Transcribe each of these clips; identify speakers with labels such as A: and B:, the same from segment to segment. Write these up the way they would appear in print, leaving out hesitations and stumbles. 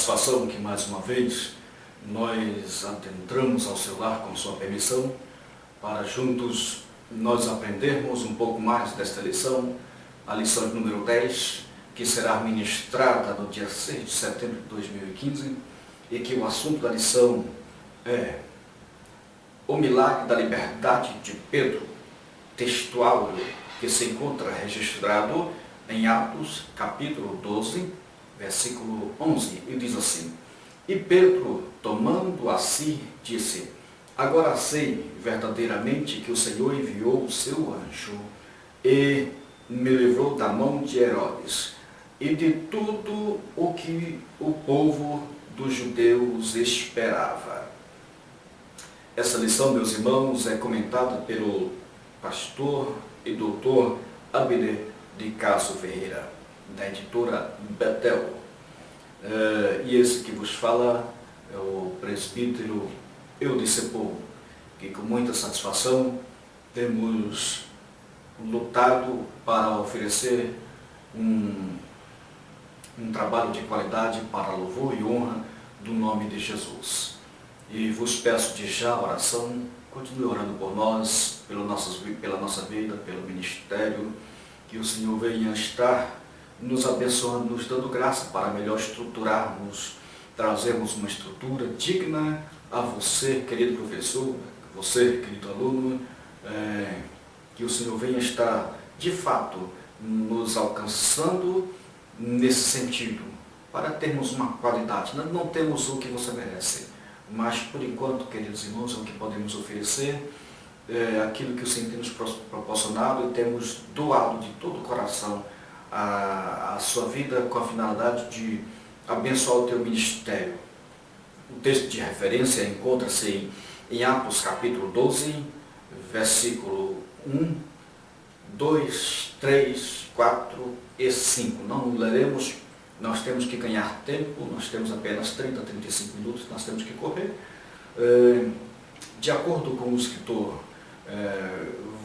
A: satisfação que mais uma vez nós adentramos ao seu lar com sua permissão para juntos nós aprendermos um pouco mais desta lição, a lição número 10, que será ministrada no dia 6 de setembro de 2015 e que o assunto da lição é o milagre da liberdade de Pedro, textual que se encontra registrado em Atos capítulo 12, versículo 11, e diz assim: E Pedro, tomando a si, disse: Agora sei verdadeiramente que o Senhor enviou o seu anjo e me livrou da mão de Herodes e de tudo o que o povo dos judeus esperava. Essa lição, meus irmãos, é comentada pelo pastor e doutor Abner de Castro Ferreira, da editora Betel. E esse que vos fala é o presbítero Eudicepou, que com muita satisfação temos lutado para oferecer um trabalho de qualidade para louvor e honra do nome de Jesus. E vos peço de já oração, continue orando por nós, pela nossa vida, pelo ministério, que o Senhor venha estar nos abençoando, nos dando graça para melhor estruturarmos, trazermos uma estrutura digna a você, querido professor, você, querido aluno, que o Senhor venha estar, de fato, nos alcançando nesse sentido, para termos uma qualidade. Não temos o que você merece, mas, por enquanto, queridos irmãos, é o que podemos oferecer, aquilo que o Senhor tem nos proporcionado e temos doado de todo o coração a sua vida com a finalidade de abençoar o teu ministério. O texto de referência encontra-se em Atos capítulo 12, versículo 1, 2, 3, 4 e 5. Não leremos, nós temos que ganhar tempo, nós temos apenas 30, 35 minutos, nós temos que correr. De acordo com o escritor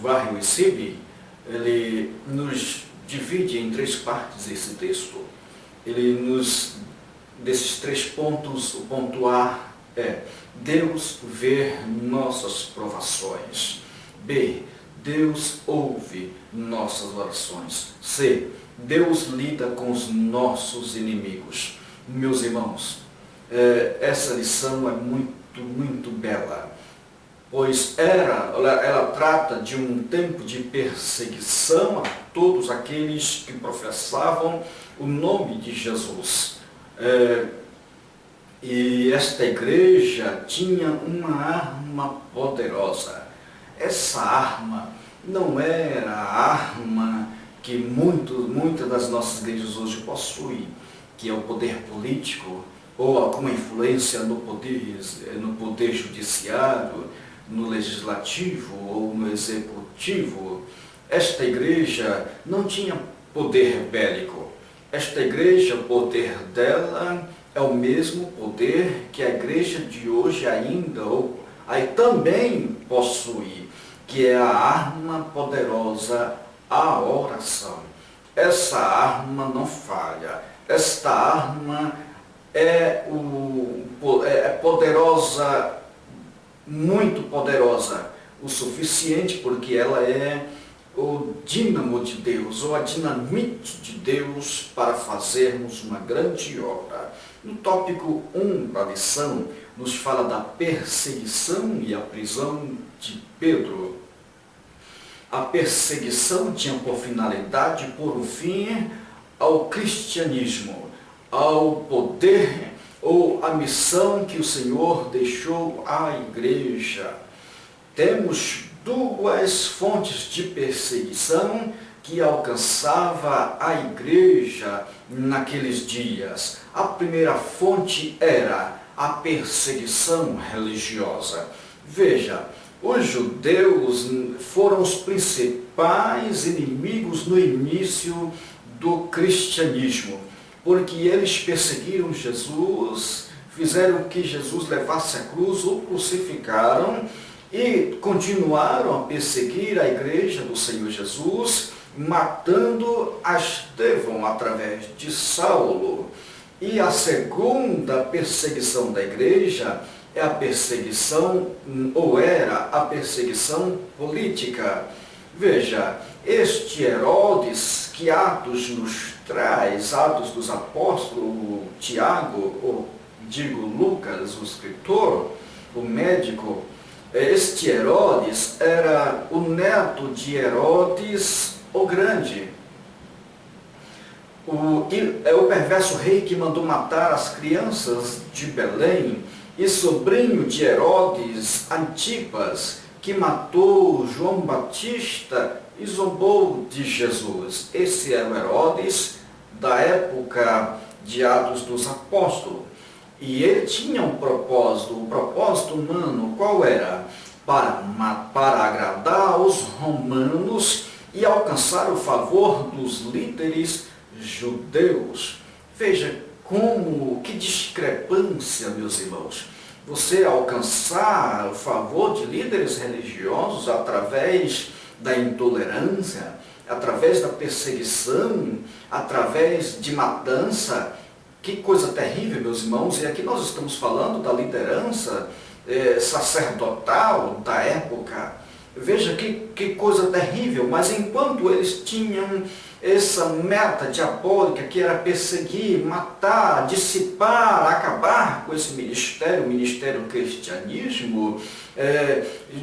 A: Varrio e Sibi, ele nos divide em 3 partes esse texto. Desses 3 pontos, o ponto A é: Deus vê nossas provações. B, Deus ouve nossas orações. C, Deus lida com os nossos inimigos. Meus irmãos, essa lição é muito bela, pois ela trata de um tempo de perseguição a todos aqueles que professavam o nome de Jesus. E esta igreja tinha uma arma poderosa. Essa arma não era a arma que muitas das nossas igrejas hoje possuem, que é o poder político, ou alguma influência no poder judiciário, no legislativo ou no executivo. Esta igreja não tinha poder bélico. Esta igreja, o poder dela é o mesmo poder que a igreja de hoje ainda também possui, que é a arma poderosa, a oração. Essa arma não falha. Esta arma é poderosa, muito poderosa, o suficiente porque ela é o dínamo de Deus, ou a dinamite de Deus para fazermos uma grande obra. No tópico 1 da lição, nos fala da perseguição e a prisão de Pedro. A perseguição tinha por finalidade pôr o fim ao cristianismo, ao poder ou à missão que o Senhor deixou à igreja. Temos 2 fontes de perseguição que alcançava a igreja naqueles dias. A primeira fonte era a perseguição religiosa. Veja, os judeus foram os principais inimigos no início do cristianismo, porque eles perseguiram Jesus, fizeram que Jesus levasse a cruz, o crucificaram e continuaram a perseguir a igreja do Senhor Jesus, matando a Estevão através de Saulo. E a segunda perseguição da igreja é a perseguição, ou era a perseguição política. Veja, este Herodes que Atos nos traz, Atos dos Apóstolos, Tiago, ou digo Lucas, o escritor, o médico, este Herodes era o neto de Herodes o Grande. O perverso rei que mandou matar as crianças de Belém, e sobrinho de Herodes Antipas, que matou João Batista e zombou de Jesus. Esse era o Herodes da época de Atos dos Apóstolos. E ele tinha um propósito, o propósito humano, qual era? Para agradar os romanos e alcançar o favor dos líderes judeus. Veja que discrepância, meus irmãos. Você alcançar o favor de líderes religiosos através da intolerância, através da perseguição, através de matança. Que coisa terrível, meus irmãos. E aqui nós estamos falando da liderança sacerdotal da época. Veja que coisa terrível, mas enquanto eles tinham essa meta diabólica que era perseguir, matar, dissipar, acabar com esse ministério, o ministério cristianismo,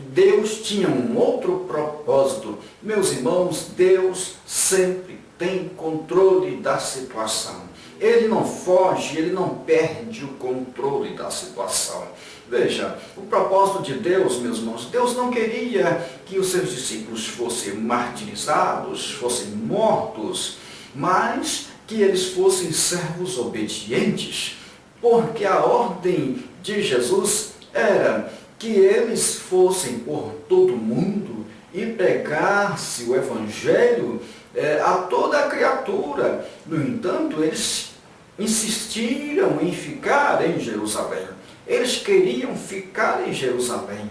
A: Deus tinha um outro propósito. Meus irmãos, Deus sempre tem controle da situação. Ele não foge, ele não perde o controle da situação. Veja, o propósito de Deus, meus irmãos, Deus não queria que os seus discípulos fossem martirizados, fossem mortos, mas que eles fossem servos obedientes, porque a ordem de Jesus era que eles fossem por todo mundo e pregasse o Evangelho a toda a criatura. No entanto, eles insistiram em ficar em Jerusalém. Eles queriam ficar em Jerusalém.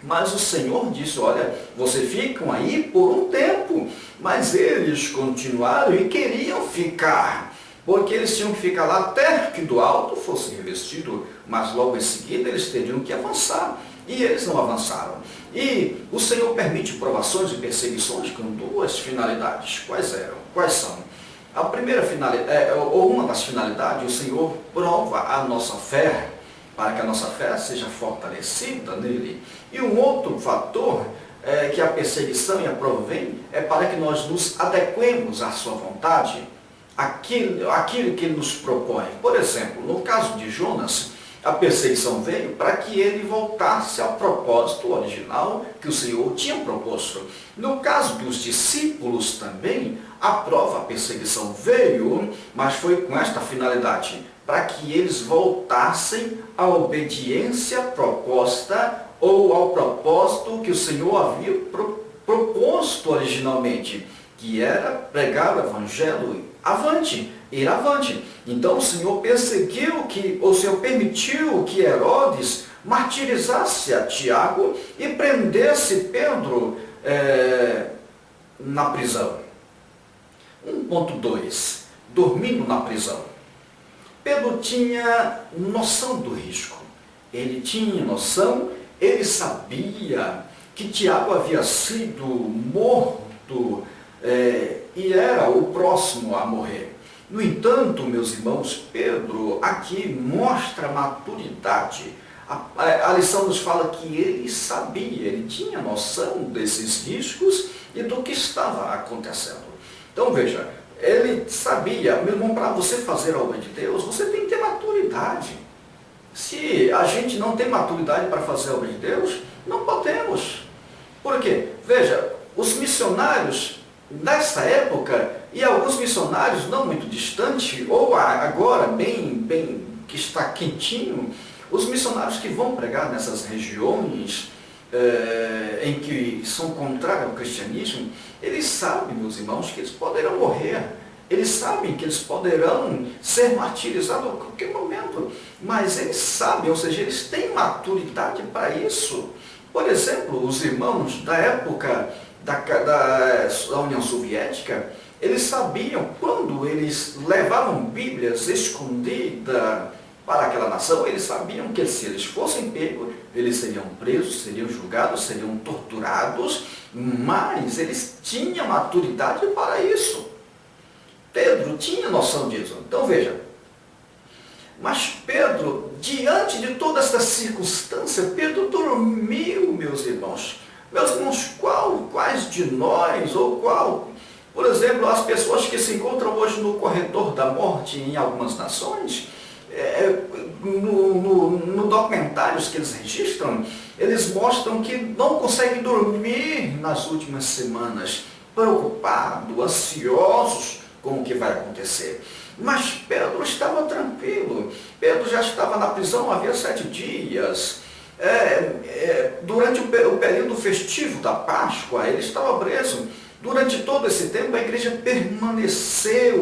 A: Mas o Senhor disse, olha, vocês ficam aí por um tempo. Mas eles continuaram e queriam ficar, porque eles tinham que ficar lá até que do alto fosse revestido, mas logo em seguida eles teriam que avançar. E eles não avançaram. E o Senhor permite provações e perseguições com duas finalidades. Quais são? A primeira finalidade, ou uma das finalidades, o Senhor prova a nossa fé, para que a nossa fé seja fortalecida nele. E um outro fator que a perseguição e a prova vem é para que nós nos adequemos à sua vontade, aquilo que ele nos propõe. Por exemplo, no caso de Jonas, a perseguição veio para que ele voltasse ao propósito original que o Senhor tinha proposto. No caso dos discípulos também, a perseguição veio, mas foi com esta finalidade, para que eles voltassem à obediência proposta ou ao propósito que o Senhor havia proposto originalmente, que era pregar o Evangelho ir avante. Então o Senhor permitiu que Herodes martirizasse a Tiago e prendesse Pedro na prisão. 1.2. Dormindo na prisão. Pedro tinha noção do risco. Ele tinha noção, ele sabia que Tiago havia sido morto e era o próximo a morrer. No entanto, meus irmãos, Pedro aqui mostra maturidade. A lição nos fala que ele sabia, ele tinha noção desses riscos e do que estava acontecendo. Então veja, ele sabia, meu irmão, para você fazer a obra de Deus, você tem que ter maturidade. Se a gente não tem maturidade para fazer a obra de Deus, não podemos. Por quê? Veja, os missionários nessa época, e alguns missionários não muito distantes, ou agora bem que está quentinho, os missionários que vão pregar nessas regiões em que são contrários ao cristianismo, eles sabem, meus irmãos, que eles poderão morrer. Eles sabem que eles poderão ser martirizados a qualquer momento. Mas eles sabem, ou seja, eles têm maturidade para isso. Por exemplo, os irmãos da época da União Soviética, Eles sabiam, quando eles levavam Bíblias escondidas para aquela nação, eles sabiam que se eles fossem pegos, eles seriam presos, seriam julgados, seriam torturados, mas eles tinham maturidade para isso. Pedro tinha noção disso. Então veja, mas Pedro, diante de toda essa circunstância, Pedro dormiu, meus irmãos. Meus irmãos, quais de nós, por exemplo, as pessoas que se encontram hoje no corredor da morte em algumas nações, no documentários que eles registram, eles mostram que não conseguem dormir nas últimas semanas, preocupados, ansiosos com o que vai acontecer. Mas Pedro estava tranquilo. Pedro já estava na prisão havia 7 dias. Durante o período festivo da Páscoa, ele estava preso. Durante todo esse tempo, a igreja permanecia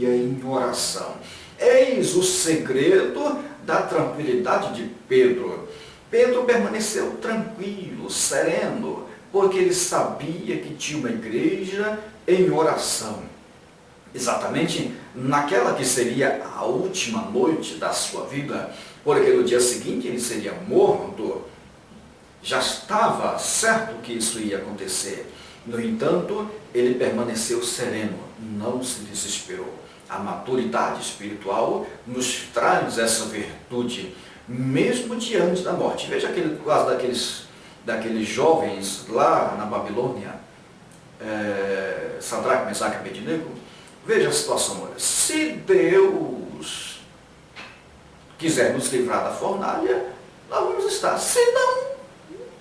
A: em oração. Eis o segredo da tranquilidade de Pedro. Pedro permaneceu tranquilo, sereno, porque ele sabia que tinha uma igreja em oração. Exatamente naquela que seria a última noite da sua vida, porque no dia seguinte ele seria morto. Já estava certo que isso ia acontecer. No entanto, ele permaneceu sereno, não se desesperou. A maturidade espiritual nos traz essa virtude, mesmo diante da morte. Veja aquele caso daqueles jovens lá na Babilônia, Sadraque, Mesaque e Abednego. Veja a situação. Se Deus quiser nos livrar da fornalha, nós vamos estar. Se não,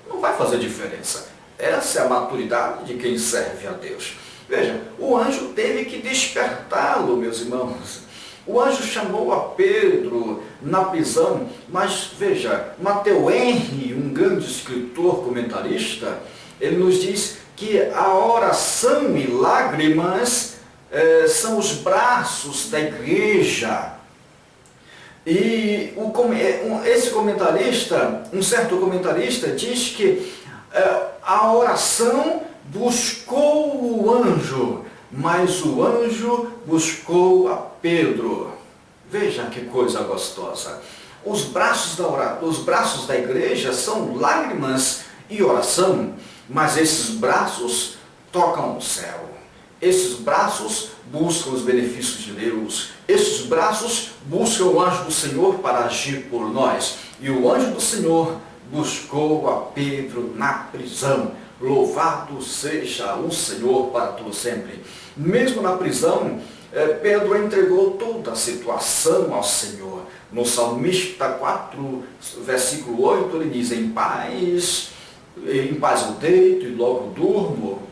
A: não vai fazer diferença. Essa é a maturidade de quem serve a Deus. Veja, o anjo teve que despertá-lo, meus irmãos. O anjo chamou a Pedro na prisão, mas veja, Matthew Henry, um grande escritor, comentarista, ele nos diz que a oração e lágrimas são os braços da igreja. E esse comentarista, um certo comentarista, diz que a oração buscou o anjo, mas o anjo buscou a Pedro. Veja que coisa gostosa. Os braços da igreja são lágrimas e oração, mas esses braços tocam o céu. Esses braços buscam os benefícios de Deus. Esses braços buscam o anjo do Senhor para agir por nós. E o anjo do Senhor buscou a Pedro na prisão. Louvado seja o Senhor para todo sempre. Mesmo na prisão, Pedro entregou toda a situação ao Senhor. No Salmista 4, versículo 8, ele diz: em paz eu deito e logo durmo,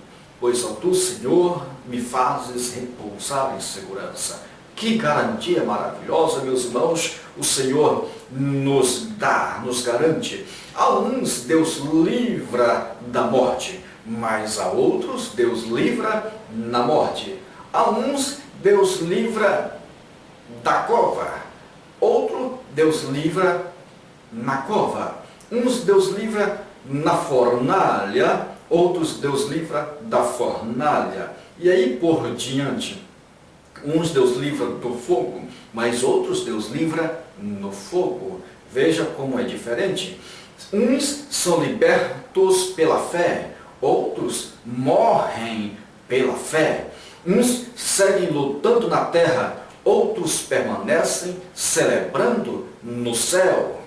A: pois ó tu, Senhor, me fazes repousar em segurança. Que garantia maravilhosa, meus irmãos, o Senhor nos dá, nos garante. A uns Deus livra da morte, mas a outros Deus livra na morte. A uns Deus livra da cova, outro Deus livra na cova. Uns Deus livra na fornalha, outros Deus livra da fornalha. E aí por diante. Uns Deus livra do fogo, mas outros Deus livra no fogo. Veja como é diferente. Uns são libertos pela fé, outros morrem pela fé. Uns seguem lutando na terra, outros permanecem celebrando no céu.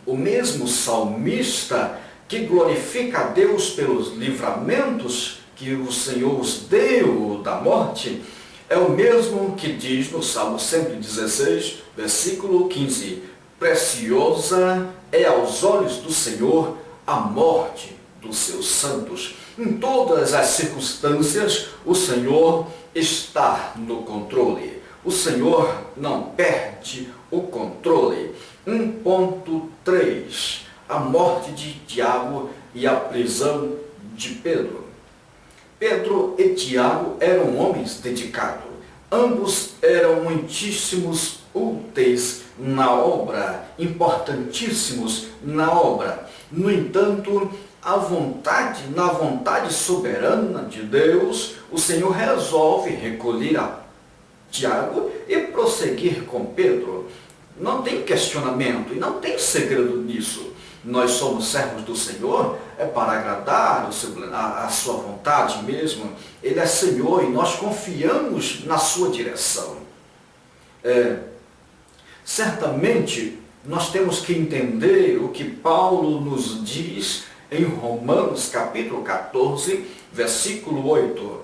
A: O mesmo salmista que glorifica a Deus pelos livramentos que o Senhor os deu da morte, é o mesmo que diz no Salmo 116, versículo 15: preciosa é aos olhos do Senhor a morte dos seus santos. Em todas as circunstâncias, o Senhor está no controle. O Senhor não perde o controle. 1.3: a morte de Tiago e a prisão de Pedro. Pedro e Tiago eram homens dedicados. Ambos eram muitíssimos úteis na obra, importantíssimos na obra. No entanto, na vontade soberana de Deus, o Senhor resolve recolher a Tiago e prosseguir com Pedro. Não tem questionamento e não tem segredo nisso. Nós somos servos do Senhor, é para agradar a sua vontade mesmo. Ele é Senhor e nós confiamos na sua direção. Certamente, nós temos que entender o que Paulo nos diz em Romanos capítulo 14, versículo 8.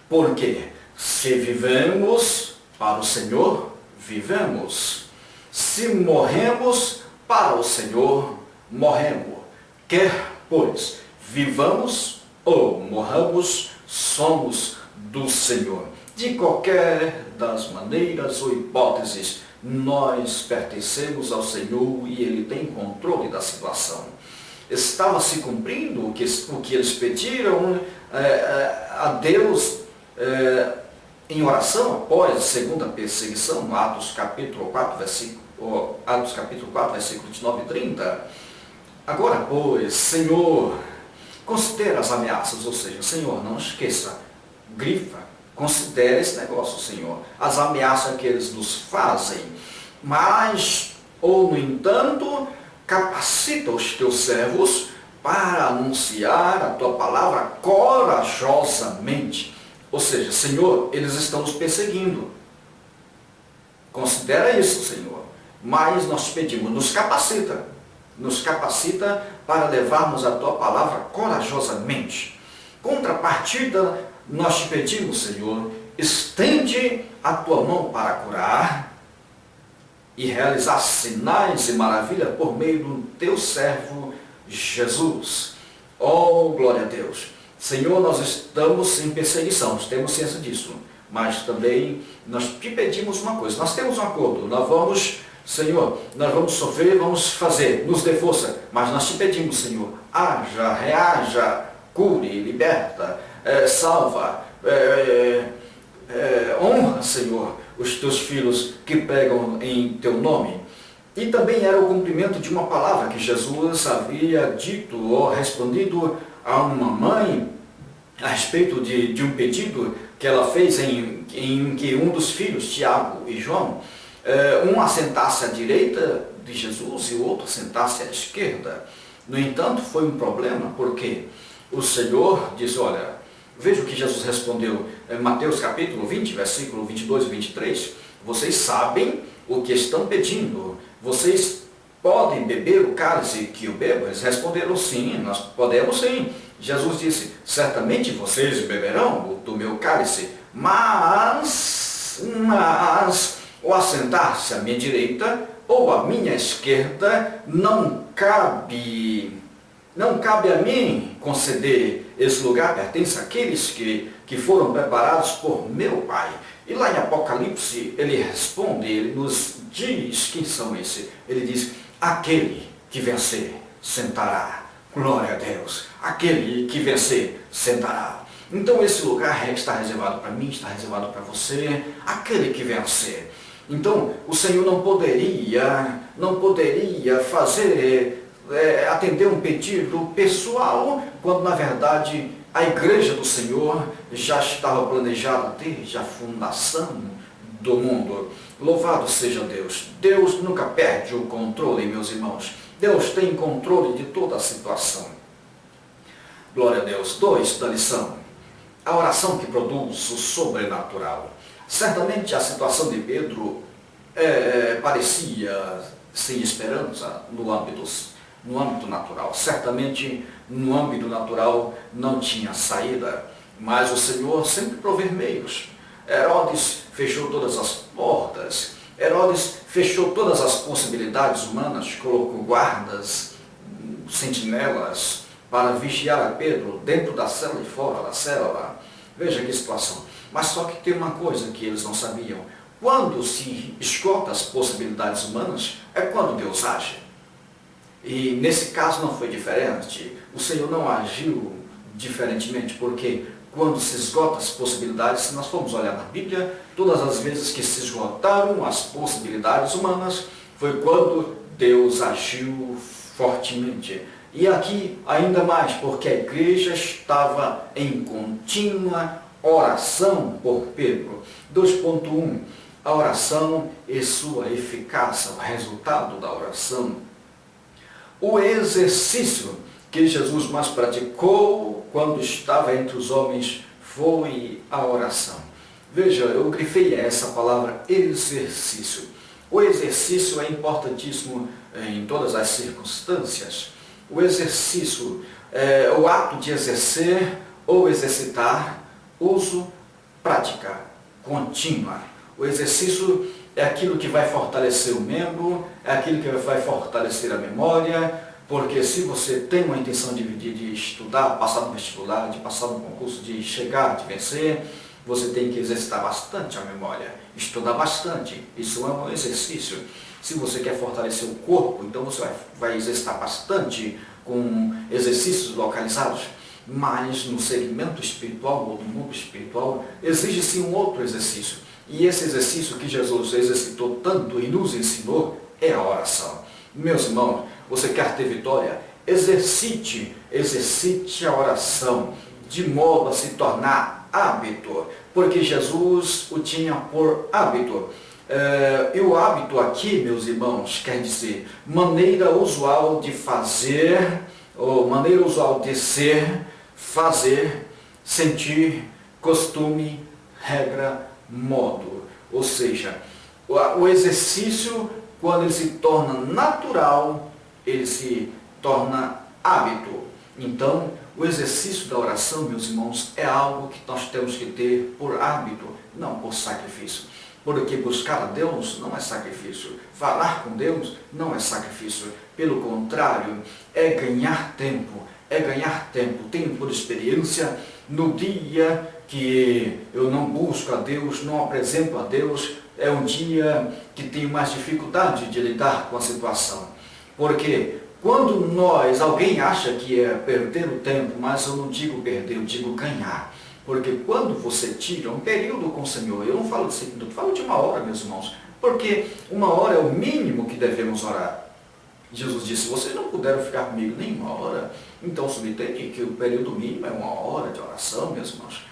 A: Porque se vivemos para o Senhor, vivemos. Se morremos para o Senhor, morremos. Quer, pois, vivamos ou morramos, somos do Senhor. De qualquer das maneiras ou hipóteses, nós pertencemos ao Senhor e Ele tem controle da situação. Estava se cumprindo o que eles pediram a Deus em oração após a segunda perseguição, Atos capítulo 4, versículo 29 e 30. Agora, pois, Senhor, considera as ameaças, ou seja, Senhor, não esqueça, grifa, considere esse negócio, Senhor, as ameaças que eles nos fazem, mas, ou no entanto, capacita os teus servos para anunciar a tua palavra corajosamente. Ou seja, Senhor, eles estão nos perseguindo. Considera isso, Senhor. Mas nós pedimos, nos capacita para levarmos a tua palavra corajosamente. Contrapartida, nós te pedimos, Senhor, estende a tua mão para curar e realizar sinais e maravilhas por meio do teu servo Jesus. Oh, glória a Deus. Senhor, nós estamos em perseguição, nós temos ciência disso, mas também nós te pedimos uma coisa, nós temos um acordo, nós vamos, Senhor, nós vamos sofrer, vamos fazer, nos dê força, mas nós te pedimos, Senhor, haja, reaja, cure, liberta, salva, honra, Senhor, os teus filhos que pregam em teu nome. E também era o cumprimento de uma palavra que Jesus havia dito ou respondido a uma mãe a respeito de um pedido que ela fez em que um dos filhos, Tiago e João, um assentasse à direita de Jesus e o outro assentasse à esquerda. No entanto, foi um problema, porque o Senhor disse, olha, veja o que Jesus respondeu em Mateus capítulo 20, versículo 22 e 23, vocês sabem o que estão pedindo, vocês podem beber o cálice que eu bebo? Eles responderam sim, nós podemos sim. Jesus disse, certamente vocês beberão do meu cálice, mas o assentar-se à minha direita ou à minha esquerda não cabe a mim conceder esse lugar, pertence àqueles que foram preparados por meu Pai. E lá em Apocalipse ele responde, ele nos diz quem são esses. Ele diz, aquele que vencer sentará. Glória a Deus. Aquele que vencer sentará. Então esse lugar está reservado para mim, está reservado para você, aquele que vencer. Então o Senhor não poderia atender um pedido pessoal, quando na verdade a igreja do Senhor já estava planejada desde a fundação do mundo. Louvado seja Deus. Deus nunca perde o controle, meus irmãos. Deus tem controle de toda a situação. Glória a Deus. 2 da lição. A oração que produz o sobrenatural. Certamente a situação de Pedro parecia sem esperança no âmbito natural. Certamente no âmbito natural não tinha saída, mas o Senhor sempre provê meios. Herodes fechou todas as portas, Herodes fechou todas as possibilidades humanas, colocou guardas, sentinelas, para vigiar a Pedro dentro da cela e fora da cela. Veja que situação. Mas só que tem uma coisa que eles não sabiam. Quando se esgota as possibilidades humanas, é quando Deus age. E nesse caso não foi diferente. O Senhor não agiu diferentemente, porque quando se esgotam as possibilidades, se nós formos olhar na Bíblia, todas as vezes que se esgotaram as possibilidades humanas, foi quando Deus agiu fortemente. E aqui ainda mais, porque a igreja estava em contínua oração por Pedro. 2.1. A oração e sua eficácia, o resultado da oração. O exercício que Jesus mais praticou quando estava entre os homens foi a oração. Veja, eu grifei essa palavra exercício. O exercício é importantíssimo em todas as circunstâncias. O exercício é o ato de exercer ou exercitar, uso, prática contínua. O exercício é aquilo que vai fortalecer o membro, é aquilo que vai fortalecer a memória, porque se você tem uma intenção de estudar, passar no vestibular, de passar no concurso, de chegar, de vencer, você tem que exercitar bastante a memória, estudar bastante. Isso é um exercício. Se você quer fortalecer o corpo, então você vai exercitar bastante com exercícios localizados. Mas no segmento espiritual ou do mundo espiritual, exige-se um outro exercício. E esse exercício que Jesus exercitou tanto e nos ensinou é a oração. Meus irmãos, você quer ter vitória? Exercite a oração, de modo a se tornar hábito, porque Jesus o tinha por hábito. E o hábito aqui, meus irmãos, quer dizer maneira usual de fazer, ou maneira usual de ser, fazer, sentir, costume, regra, modo. Ou seja, o exercício, quando ele se torna natural, ele se torna hábito. Então, o exercício da oração, meus irmãos, é algo que nós temos que ter por hábito, não por sacrifício. Porque buscar a Deus não é sacrifício. Falar com Deus não é sacrifício. Pelo contrário, é ganhar tempo. É ganhar tempo. Tenho por experiência, no dia que eu não busco a Deus, não apresento a Deus, é um dia que tenho mais dificuldade de lidar com a situação. Porque quando alguém acha que é perder o tempo, mas eu não digo perder, eu digo ganhar. Porque quando você tira um período com o Senhor, eu não falo de 5 minutos, falo de 1 hora, meus irmãos. Porque 1 hora é o mínimo que devemos orar. Jesus disse, vocês não puderam ficar comigo nem 1 hora, então subentende que o período mínimo é 1 hora de oração, meus irmãos.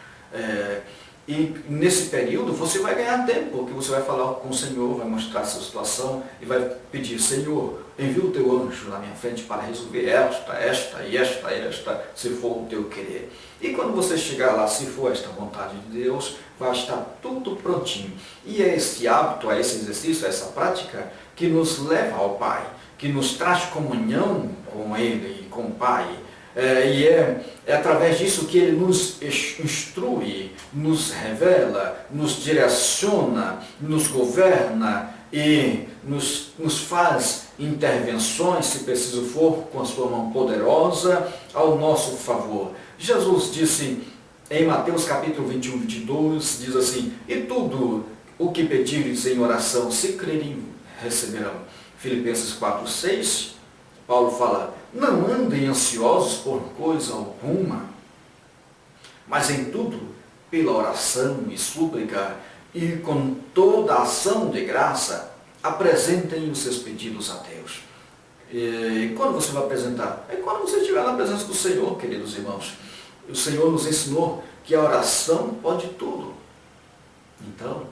A: E nesse período você vai ganhar tempo, porque você vai falar com o Senhor, vai mostrar a sua situação e vai pedir, Senhor, envia o teu anjo na minha frente para resolver esta, se for o teu querer. E quando você chegar lá, se for esta vontade de Deus, vai estar tudo prontinho. E é esse hábito, é esse exercício, é essa prática que nos leva ao Pai, que nos traz comunhão com Ele e com o Pai. E é através disso que Ele nos instrui, nos revela, nos direciona, nos governa e nos faz intervenções, se preciso for, com a sua mão poderosa, ao nosso favor. Jesus disse em Mateus capítulo 21, 22, diz assim, e tudo o que pedires em oração, se crerem, receberão. Filipenses 4, 6, Paulo fala, não andem ansiosos por coisa alguma, mas em tudo, pela oração e súplica, e com toda ação de graça, apresentem os seus pedidos a Deus. E quando você vai apresentar? É quando você estiver na presença do Senhor, queridos irmãos. O Senhor nos ensinou que a oração pode tudo. Então,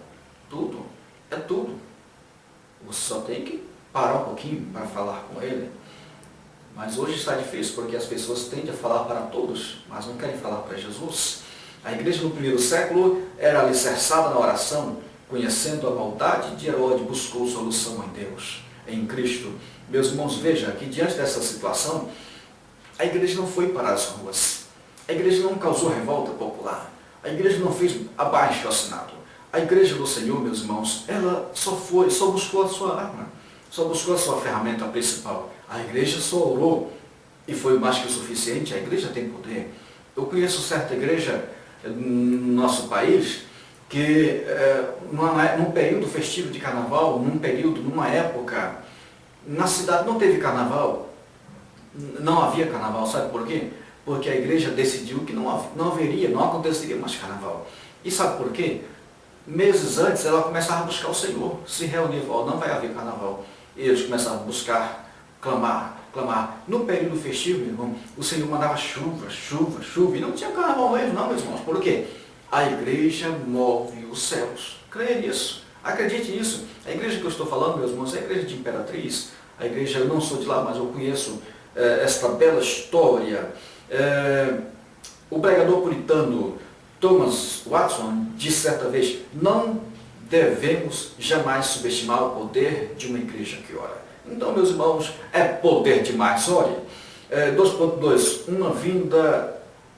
A: tudo é tudo. Você só tem que parar um pouquinho para falar com Ele. Mas hoje está difícil, porque as pessoas tendem a falar para todos, mas não querem falar para Jesus. A igreja no primeiro século era alicerçada na oração, conhecendo a maldade de Herodes, buscou solução em Deus, em Cristo. Meus irmãos, veja que diante dessa situação, a igreja não foi para as ruas, a igreja não causou revolta popular, a igreja não fez abaixo-assinado. A igreja do Senhor, meus irmãos, ela só buscou a sua arma, só buscou a sua ferramenta principal. A igreja só orou e foi mais que o suficiente. A igreja tem poder. Eu conheço certa igreja no nosso país que num período festivo de carnaval, numa época, na cidade não teve carnaval, não havia carnaval, sabe por quê? Porque a igreja decidiu que não aconteceria mais carnaval. E sabe por quê? Meses antes ela começava a buscar o Senhor, se reunir, não vai haver carnaval. E eles começavam a buscar clamar, clamar. No período festivo, meu irmão, o Senhor mandava chuva, chuva, chuva. E não tinha carnaval mesmo, não, meus irmãos. Por quê? A igreja move os céus. Creia nisso. Acredite nisso. A igreja que eu estou falando, meus irmãos, é a igreja de Imperatriz. A igreja, eu não sou de lá, mas eu conheço esta bela história. O pregador puritano Thomas Watson disse certa vez: não devemos jamais subestimar o poder de uma igreja que ora. Então, meus irmãos, é poder demais. Ore. 2.2.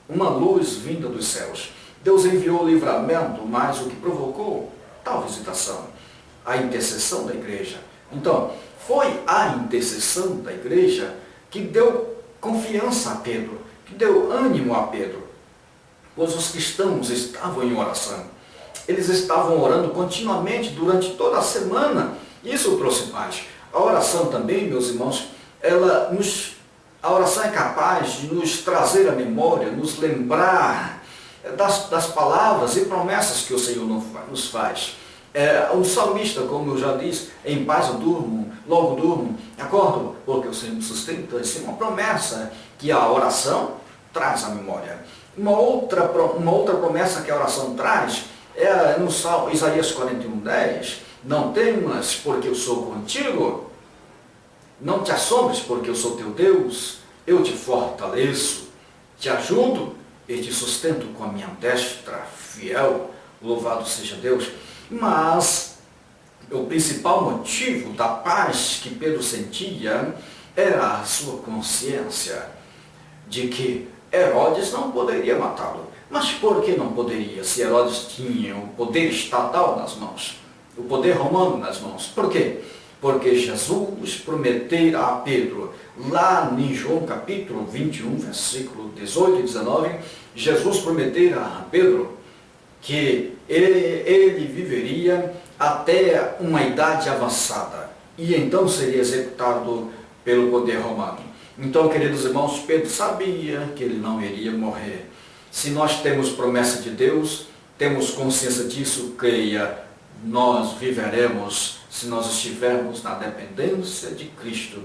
A: Uma luz vinda dos céus. Deus enviou o livramento, mas o que provocou tal visitação? A intercessão da igreja. Então, foi a intercessão da igreja que deu confiança a Pedro, que deu ânimo a Pedro, pois os cristãos estavam em oração. Eles estavam orando continuamente durante toda a semana. Isso trouxe paz. A oração também, meus irmãos, a oração é capaz de nos trazer à memória, nos lembrar das palavras e promessas que o Senhor nos faz. O salmista, como eu já disse, em paz eu durmo, logo durmo, acordo, porque o Senhor me sustenta. Isso é uma promessa que a oração traz à memória. Uma outra promessa que a oração traz é no Salmo Isaías 41:10. Não temas, porque eu sou contigo. Não te assombres, porque eu sou teu Deus. Eu te fortaleço, te ajudo e te sustento com a minha destra fiel. Louvado seja Deus. Mas o principal motivo da paz que Pedro sentia era a sua consciência de que Herodes não poderia matá-lo. Mas por que não poderia, se Herodes tinha o poder estatal nas mãos, o poder romano nas mãos? Por quê? Porque Jesus prometera a Pedro, lá em João capítulo 21, versículo 18 e 19, Jesus prometera a Pedro que ele viveria até uma idade avançada e então seria executado pelo poder romano. Então, queridos irmãos, Pedro sabia que ele não iria morrer. Se nós temos promessa de Deus, temos consciência disso, creia, nós viveremos se nós estivermos na dependência de Cristo.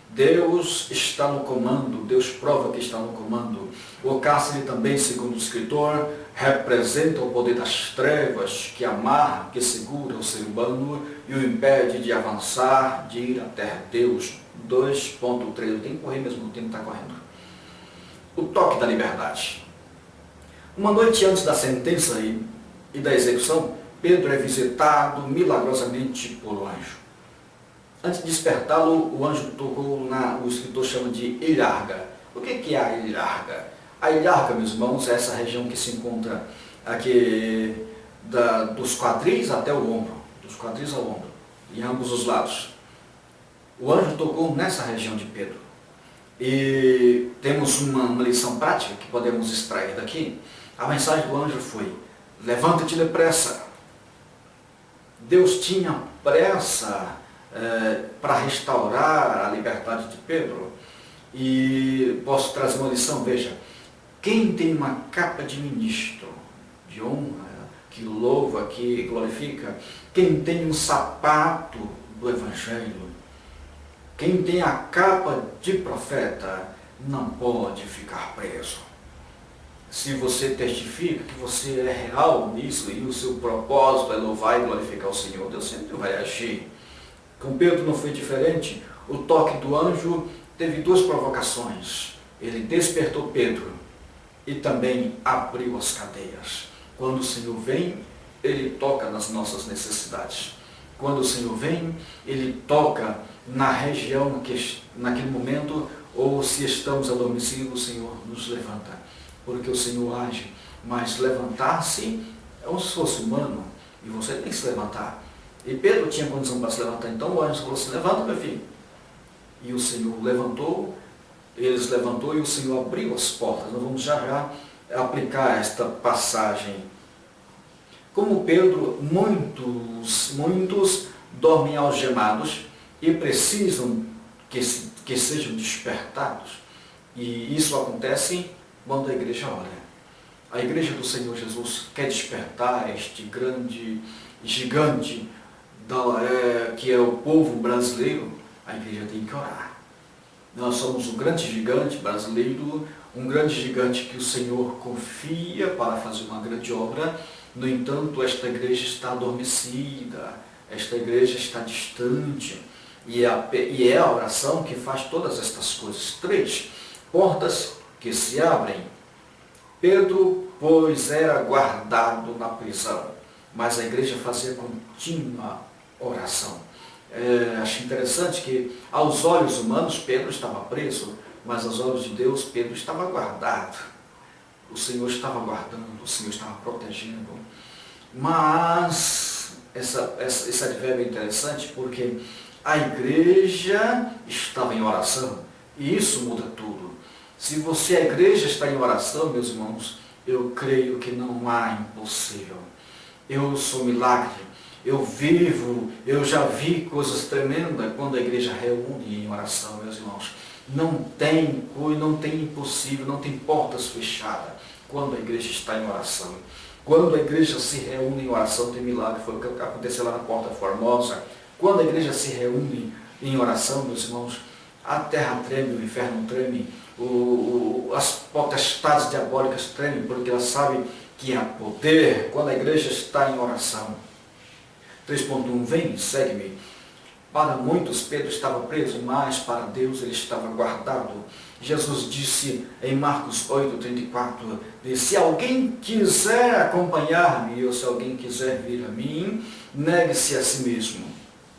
A: Deus está no comando, Deus prova que está no comando. O cárcere também, segundo o escritor, representa o poder das trevas que amarra, que segura o ser humano e o impede de avançar, de ir até Deus. 2.3, eu tenho que correr mesmo, o tempo está correndo. O toque da liberdade. Uma noite antes da sentença e da execução, Pedro é visitado milagrosamente por um anjo. Antes de despertá-lo, o anjo tocou o escritor chama de ilharga. O que é a ilharga? A ilharga, meus irmãos, é essa região que se encontra aqui dos quadris até o ombro, dos quadris ao ombro, em ambos os lados. O anjo tocou nessa região de Pedro. E temos uma lição prática que podemos extrair daqui. A mensagem do anjo foi: levanta-te depressa. Deus tinha pressa para restaurar a liberdade de Pedro. E posso trazer uma lição, veja, quem tem uma capa de ministro, de honra, que louva, que glorifica, quem tem um sapato do Evangelho, quem tem a capa de profeta, não pode ficar preso. Se você testifica que você é real nisso e o seu propósito é louvar e glorificar o Senhor, Deus sempre vai agir. Com Pedro não foi diferente. O toque do anjo teve duas provocações. Ele despertou Pedro e também abriu as cadeias. Quando o Senhor vem, Ele toca nas nossas necessidades. Quando o Senhor vem, Ele toca na região, naquele momento, ou se estamos adormecidos, o Senhor nos levanta. Porque o Senhor age. Mas levantar-se é um esforço humano e você tem que se levantar. E Pedro tinha condição para se levantar, então o anjo falou assim: levanta, meu filho. E o Senhor levantou, eles levantou e o Senhor abriu as portas. Nós vamos já aplicar esta passagem. Como Pedro, muitos dormem algemados e precisam que sejam despertados. E isso acontece quando a igreja ora. A igreja do Senhor Jesus quer despertar este grande gigante que é o povo brasileiro. A igreja tem que orar. Nós somos um grande gigante brasileiro, um grande gigante que o Senhor confia para fazer uma grande obra. No entanto, esta igreja está adormecida, esta igreja está distante. E é a oração que faz todas estas coisas. 3 portas que se abrem. Pedro, pois, era guardado na prisão, mas a igreja fazia contínua oração. Acho interessante que aos olhos humanos Pedro estava preso, mas aos olhos de Deus Pedro estava guardado. O Senhor estava guardando, o Senhor estava protegendo. Mas esse advérbio é interessante porque a igreja estava em oração e isso muda tudo. Se a igreja está em oração, meus irmãos, eu creio que não há impossível. Eu sou milagre. Eu já vi coisas tremendas quando a igreja reúne em oração, meus irmãos. Não tem impossível, não tem portas fechadas quando a igreja está em oração. Quando a igreja se reúne em oração, tem milagre. Foi o que aconteceu lá na Porta Formosa. Quando a igreja se reúne em oração, meus irmãos, a terra treme, o inferno treme, as potestades diabólicas tremem, porque elas sabem que há poder quando a igreja está em oração. 3.1, vem, segue-me. Para muitos Pedro estava preso, mas para Deus ele estava guardado. Jesus disse em Marcos 8:34, se alguém quiser acompanhar-me, ou se alguém quiser vir a mim, negue-se a si mesmo,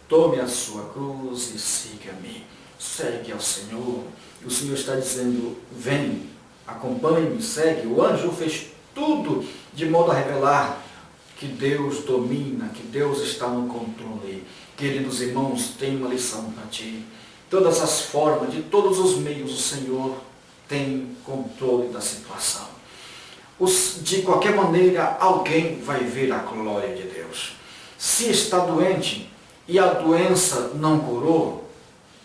A: tome a sua cruz e siga-me. Segue ao Senhor. O Senhor está dizendo, vem, acompanhe-me, segue. O anjo fez tudo de modo a revelar que Deus domina, que Deus está no controle. Queridos irmãos, tem uma lição para ti. Todas as formas, de todos os meios, o Senhor tem controle da situação. De qualquer maneira, alguém vai ver a glória de Deus. Se está doente e a doença não curou,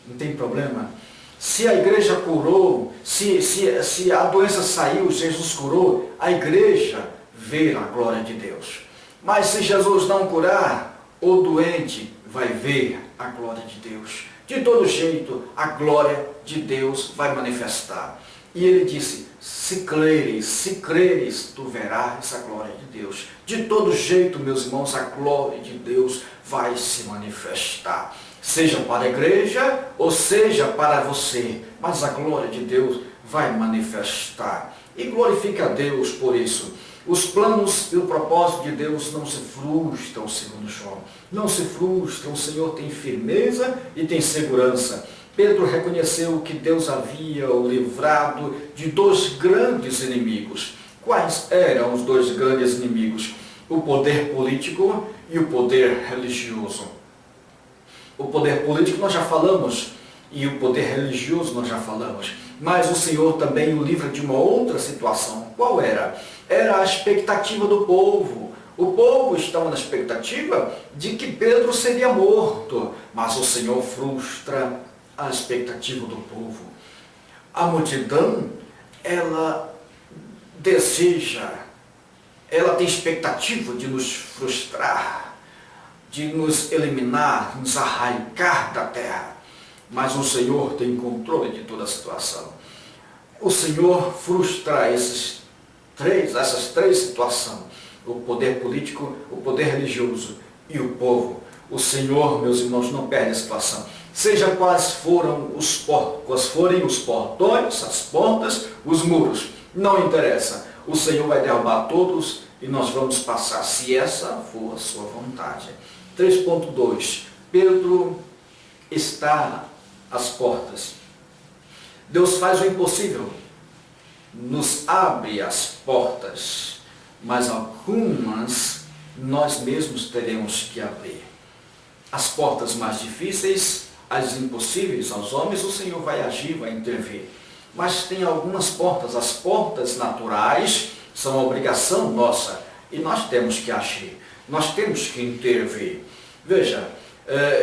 A: não tem problema. Se a igreja curou, se a doença saiu, Jesus curou, a igreja vê a glória de Deus. Mas se Jesus não curar, o doente vai ver a glória de Deus. De todo jeito, a glória de Deus vai manifestar. E ele disse, se creres, tu verás a glória de Deus. De todo jeito, meus irmãos, a glória de Deus vai se manifestar. Seja para a igreja, ou seja para você. Mas a glória de Deus vai manifestar. E glorifica a Deus por isso. Os planos e o propósito de Deus não se frustram, segundo João. Não se frustram, o Senhor tem firmeza e tem segurança. Pedro reconheceu que Deus havia o livrado de 2 grandes inimigos. Quais eram os 2 grandes inimigos? O poder político e o poder religioso. O poder político nós já falamos, e o poder religioso nós já falamos. Mas o Senhor também o livra de uma outra situação. Qual era? Era a expectativa do povo. O povo estava na expectativa de que Pedro seria morto. Mas o Senhor frustra a expectativa do povo. A multidão, ela deseja, ela tem expectativa de nos frustrar, de nos eliminar, nos arrancar da terra. Mas o Senhor tem controle de toda a situação. O Senhor frustra essas três situações. O poder político, o poder religioso e o povo. O Senhor, meus irmãos, não perde a situação. Seja quais forem os portões, as portas, os muros. Não interessa. O Senhor vai derrubar todos e nós vamos passar, se essa for a sua vontade. 3.2. Pedro está às portas. Deus faz o impossível. Nos abre as portas, mas algumas nós mesmos teremos que abrir. As portas mais difíceis, as impossíveis aos homens, o Senhor vai agir, vai intervir. Mas tem algumas portas, as portas naturais são a obrigação nossa e nós temos que agir, nós temos que intervir. Veja,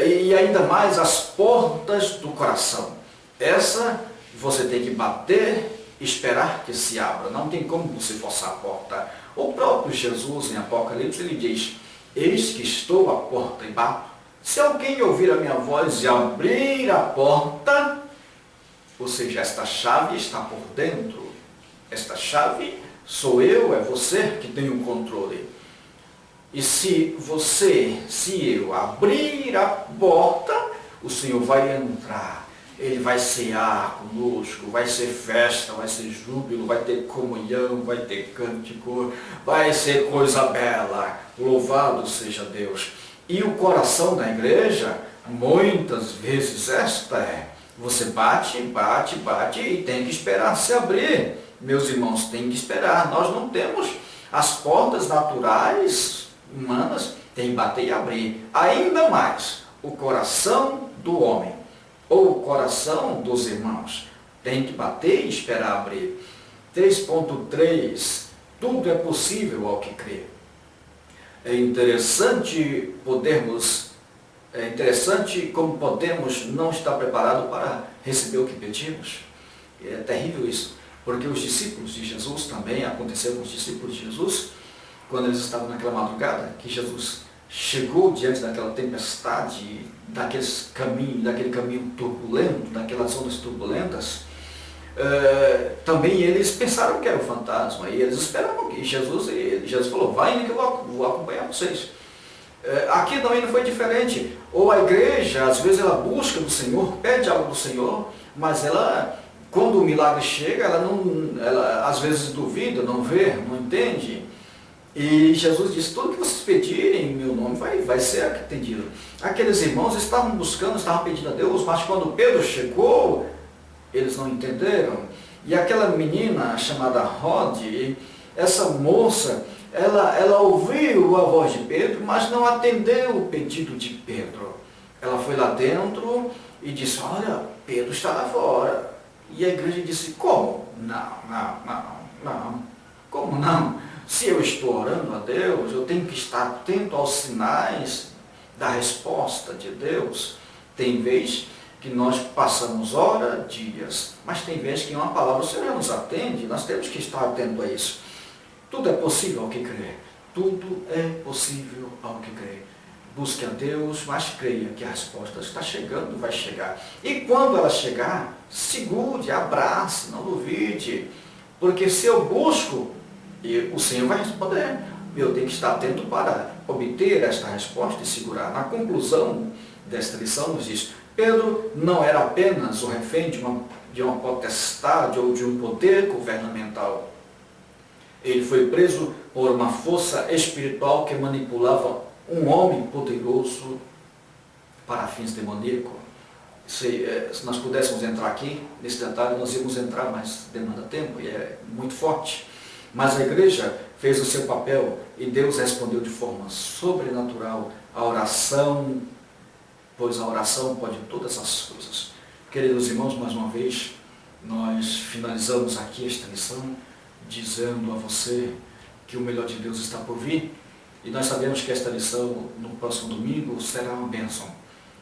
A: e ainda mais as portas do coração. Essa você tem que bater, esperar que se abra. Não tem como você forçar a porta. O próprio Jesus em Apocalipse, ele diz, eis que estou à porta e bato. Se alguém ouvir a minha voz e abrir a porta, Ou seja, esta chave está por dentro. Esta chave sou eu, é você que tem o controle. E se eu abrir a porta, o Senhor vai entrar. Ele vai cear conosco, vai ser festa, vai ser júbilo, vai ter comunhão, vai ter cântico, vai ser coisa bela. Louvado seja Deus. E o coração da igreja, muitas vezes esta é, você bate, bate, bate e tem que esperar se abrir. Meus irmãos, tem que esperar. Nós não temos as portas naturais, humanas, tem que bater e abrir. Ainda mais, o coração do homem, ou o coração dos irmãos, tem que bater e esperar abrir. 3.3, tudo é possível ao que crê. É interessante como podemos não estar preparados para receber o que pedimos. É terrível isso, porque os discípulos de Jesus também, aconteceu com os discípulos de Jesus, quando eles estavam naquela madrugada, que Jesus chegou diante daquela tempestade, daquele caminho turbulento, daquelas ondas turbulentas, também eles pensaram que era um fantasma, e eles esperavam que Jesus falou, vai que eu vou acompanhar vocês. Aqui também não foi diferente. Ou a igreja, às vezes ela busca do Senhor, pede algo do Senhor, mas ela, quando o milagre chega, ela às vezes duvida, não vê, não entende. E Jesus disse, tudo que vocês pedirem em meu nome vai ser atendido. Aqueles irmãos estavam buscando, estavam pedindo a Deus, mas quando Pedro chegou, eles não entenderam. E aquela menina chamada Rod, essa moça, ela ouviu a voz de Pedro, mas não atendeu o pedido de Pedro. Ela foi lá dentro e disse, olha, Pedro está lá fora. E a igreja disse, como? Não. Como não? Se eu estou orando a Deus, eu tenho que estar atento aos sinais da resposta de Deus. Tem vez que nós passamos horas, dias, mas tem vez que uma palavra o Senhor nos atende, nós temos que estar atento a isso. Tudo é possível ao que crê. Tudo é possível ao que crê. Busque a Deus, mas creia que a resposta está chegando, vai chegar. E quando ela chegar, segure, abrace, não duvide. Porque se eu busco, o Senhor vai responder. Eu tenho que estar atento para obter esta resposta e segurar. Na conclusão desta lição nos diz, Pedro não era apenas o refém de uma potestade ou de um poder governamental. Ele foi preso por uma força espiritual que manipulava um homem poderoso para fins demoníacos. Se nós pudéssemos entrar aqui, nesse detalhe, nós íamos entrar, mas demanda tempo e é muito forte. Mas a igreja fez o seu papel e Deus respondeu de forma sobrenatural a oração, pois a oração pode todas as coisas. Queridos irmãos, mais uma vez, nós finalizamos aqui esta lição dizendo a você que o melhor de Deus está por vir, e nós sabemos que esta lição no próximo domingo será uma bênção.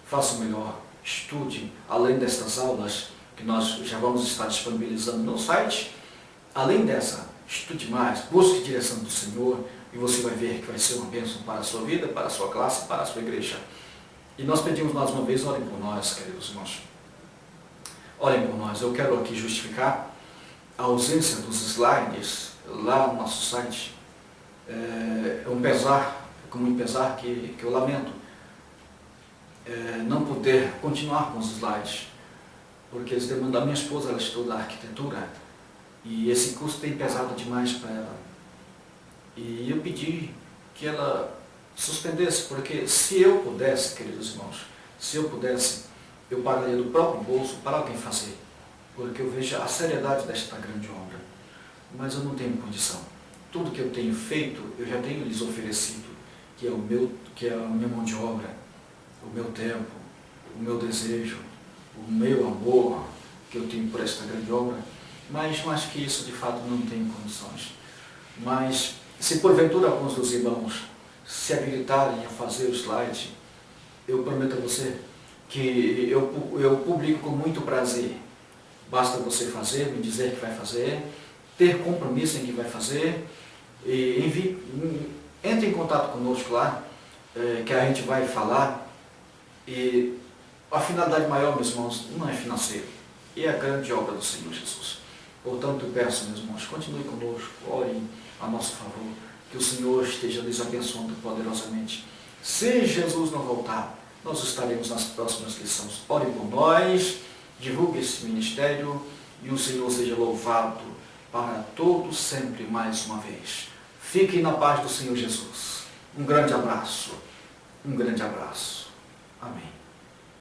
A: Faça o melhor, estude, além destas aulas que nós já vamos estar disponibilizando no site, além dessa, estude mais, busque a direção do Senhor, e você vai ver que vai ser uma bênção para a sua vida, para a sua classe, para a sua igreja. E nós pedimos mais uma vez, orem por nós, queridos irmãos. Orem por nós. Eu quero aqui justificar a ausência dos slides lá no nosso site. É um pesar, com muito pesar, que eu lamento não poder continuar com os slides, porque eles demandam. A minha esposa, ela estuda arquitetura, e esse curso tem pesado demais para ela. E eu pedi que ela suspendesse, porque se eu pudesse, queridos irmãos, se eu pudesse, eu pagaria do próprio bolso para alguém fazer, porque eu vejo a seriedade desta grande obra, mas eu não tenho condição. Tudo que eu tenho feito, eu já tenho lhes oferecido, que é a minha mão de obra, o meu tempo, o meu desejo, o meu amor que eu tenho por esta grande obra, mas mais que isso, de fato, não tenho condições. Mas, se porventura alguns dos irmãos se habilitarem a fazer o slide, eu prometo a você que eu publico com muito prazer. Basta você fazer, me dizer que vai fazer, ter compromisso em que vai fazer, e entre em contato conosco lá, que a gente vai falar. E a finalidade maior, meus irmãos, não é financeiro. e a grande obra do Senhor Jesus. Portanto, eu peço, meus irmãos, continue conosco, orem a nosso favor, que o Senhor esteja lhes abençoando poderosamente. Se Jesus não voltar, nós estaremos nas próximas lições. Ore por nós, divulgue esse ministério e o Senhor seja louvado para todos sempre mais uma vez. Fiquem na paz do Senhor Jesus. Um grande abraço. Um grande abraço. Amém.